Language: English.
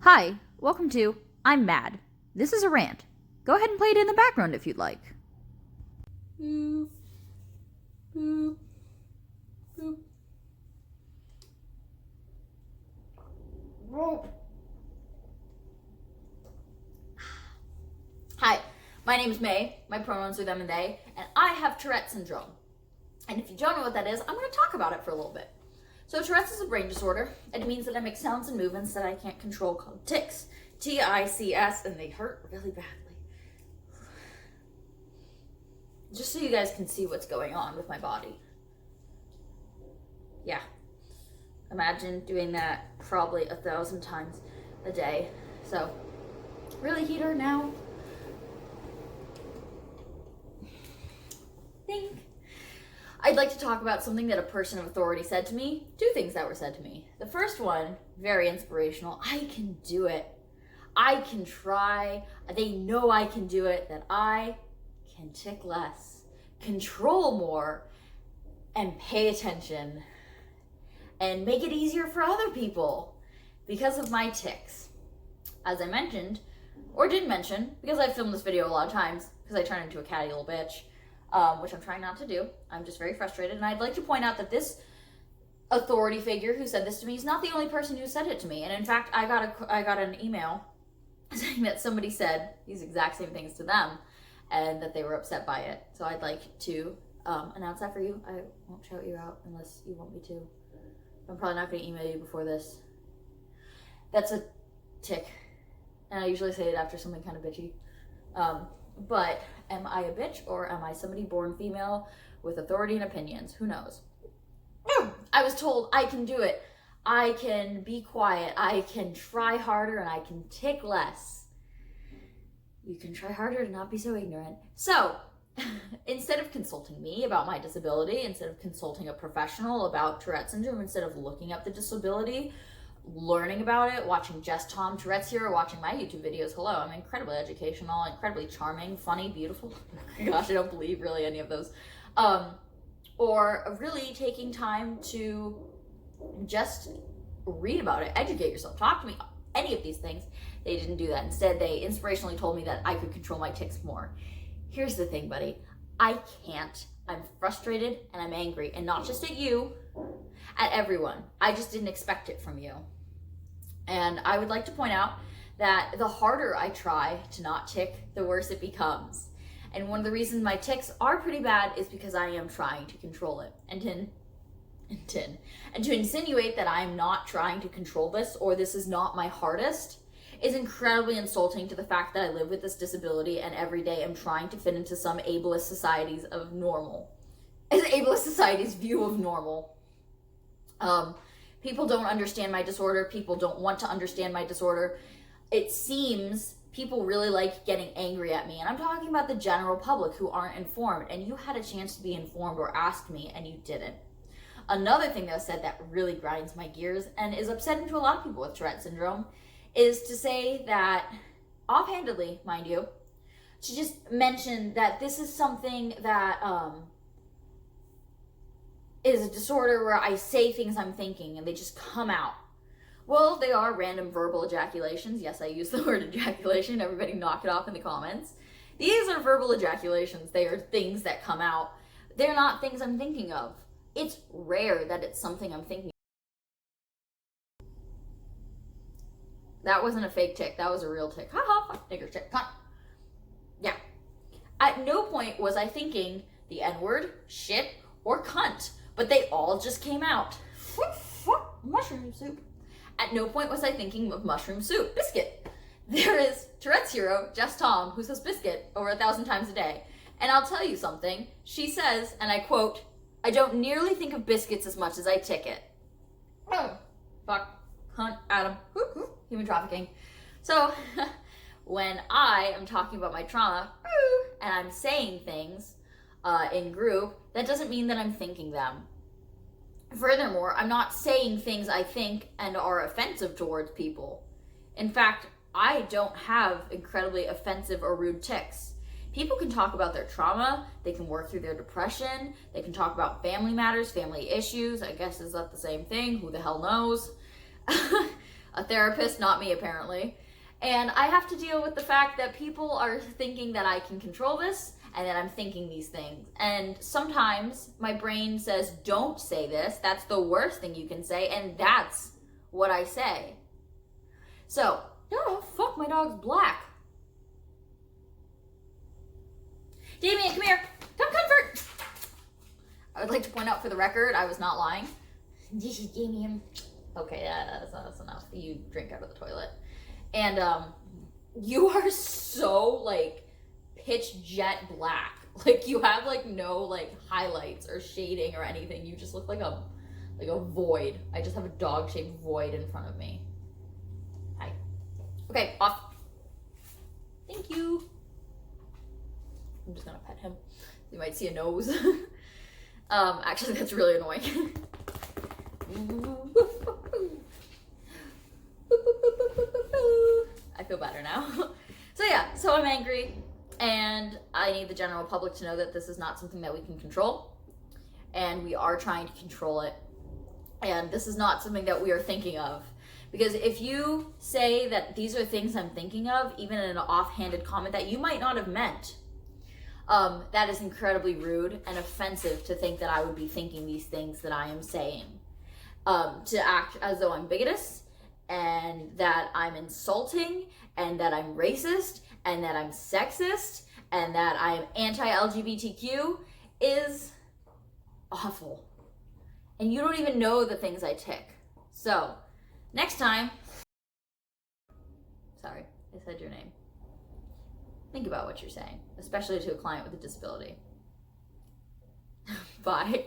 Hi, welcome to I'm Mad. This is a rant. Go ahead and play it in the background if you'd like. Boop, boop, boop. Hi, my name is May. My pronouns are them and they, and I have Tourette syndrome. And if you don't know what that is, I'm going to talk about it for a little bit. So Tourette's is a brain disorder. It means that I make sounds and movements that I can't control called tics. T-I-C-S, and they hurt really badly. Just so you guys can see what's going on with my body. Yeah. Imagine doing that probably 1,000 times a day. So, really heater now. Think. I'd like to talk about something that a person of authority said to me. Two things that were said to me. The first one, very inspirational. I can do it. I can try. They know I can do it, that I can tick less, control more, and pay attention, and make it easier for other people because of my tics. As I mentioned, or didn't mention, because I've filmed this video a lot of times, because I turn into a catty little bitch, which I'm trying not to do. I'm just very frustrated, and I'd like to point out that this authority figure who said this to me is not the only person who said it to me. And in fact, I got an email saying that somebody said these exact same things to them, and that they were upset by it. So I'd like to announce that for you. I won't shout you out unless you want me to. I'm probably not going to email you before this. That's a tick, and I usually say it after something kind of bitchy. But am I a bitch, or am I somebody born female with authority and opinions? Who knows? I was told I can do it. I can be quiet. I can try harder, and I can tick less. You can try harder to not be so ignorant. So, instead of consulting me about my disability, instead of consulting a professional about Tourette syndrome, instead of looking up the disability, learning about it, watching Just Tom Tourette's Hero, watching my YouTube videos. Hello, I'm incredibly educational, incredibly charming, funny, beautiful. Oh my gosh, I don't believe really any of those. Or really taking time to just read about it, educate yourself, talk to me, any of these things. They didn't do that. Instead, they inspirationally told me that I could control my tics more. Here's the thing, buddy. I can't. I'm frustrated and I'm angry, and not just at you, at everyone. I just didn't expect it from you. And I would like to point out that the harder I try to not tick, the worse it becomes. And one of the reasons my tics are pretty bad is because I am trying to control it. And to insinuate that I'm not trying to control this, or this is not my hardest, is incredibly insulting to the fact that I live with this disability and every day I'm trying to fit into some ableist society's of normal. Ableist society's view of normal. People don't understand my disorder. People don't want to understand my disorder. It seems people really like getting angry at me. And I'm talking about the general public who aren't informed. And you had a chance to be informed or ask me, and you didn't. Another thing that was said that really grinds my gears and is upsetting to a lot of people with Tourette syndrome is to say that, offhandedly, mind you, to just mention that this is something that is a disorder where I say things I'm thinking and they just come out. Well, they are random verbal ejaculations. Yes, I use the word ejaculation. Everybody knock it off in the comments. These are verbal ejaculations. They are things that come out. They're not things I'm thinking of. It's rare that it's something I'm thinking of. That wasn't a fake tick. That was a real tick. Ha ha, fuck nigger tick. Cunt. Yeah. At no point was I thinking the N-word, shit, or cunt, but they all just came out. Mushroom soup. At no point was I thinking of mushroom soup. Biscuit. There is Tourette's hero, Just Tom, who says biscuit over 1,000 times a day. And I'll tell you something. She says, and I quote, "I don't nearly think of biscuits as much as I tick it." Oh, fuck. Hunt, Adam, human trafficking. So, when I am talking about my trauma, and I'm saying things in group, that doesn't mean that I'm thinking them. Furthermore, I'm not saying things I think and are offensive towards people. In fact, I don't have incredibly offensive or rude tics. People can talk about their trauma, they can work through their depression, they can talk about family matters, family issues. I guess is that the same thing? Who the hell knows? a therapist, not me apparently. And I have to deal with the fact that people are thinking that I can control this and that I'm thinking these things. And sometimes my brain says, don't say this. That's the worst thing you can say. And that's what I say. So, oh, fuck, my dog's black. Damien, come here. Come comfort. I would like to point out for the record, I was not lying. This is Damien. Okay, that's enough. You drink out of the toilet. And you are so like pitch jet black. Like you have like no like highlights or shading or anything. You just look like a void. I just have a dog-shaped void in front of me. Hi. Okay, off. Thank you. I'm just gonna pet him. You might see a nose. Actually that's really annoying. I feel better now. So I'm angry and I need the general public to know that this is not something that we can control and we are trying to control it, and this is not something that we are thinking of, because if you say that these are things I'm thinking of, even in an offhanded comment that you might not have meant, that is incredibly rude and offensive to think that I would be thinking these things that I am saying. To act as though I'm bigotous and that I'm insulting and that I'm racist and that I'm sexist and that I'm anti-LGBTQ is awful. And you don't even know the things I tick. So, next time, sorry, I said your name. Think about what you're saying, especially to a client with a disability. Bye.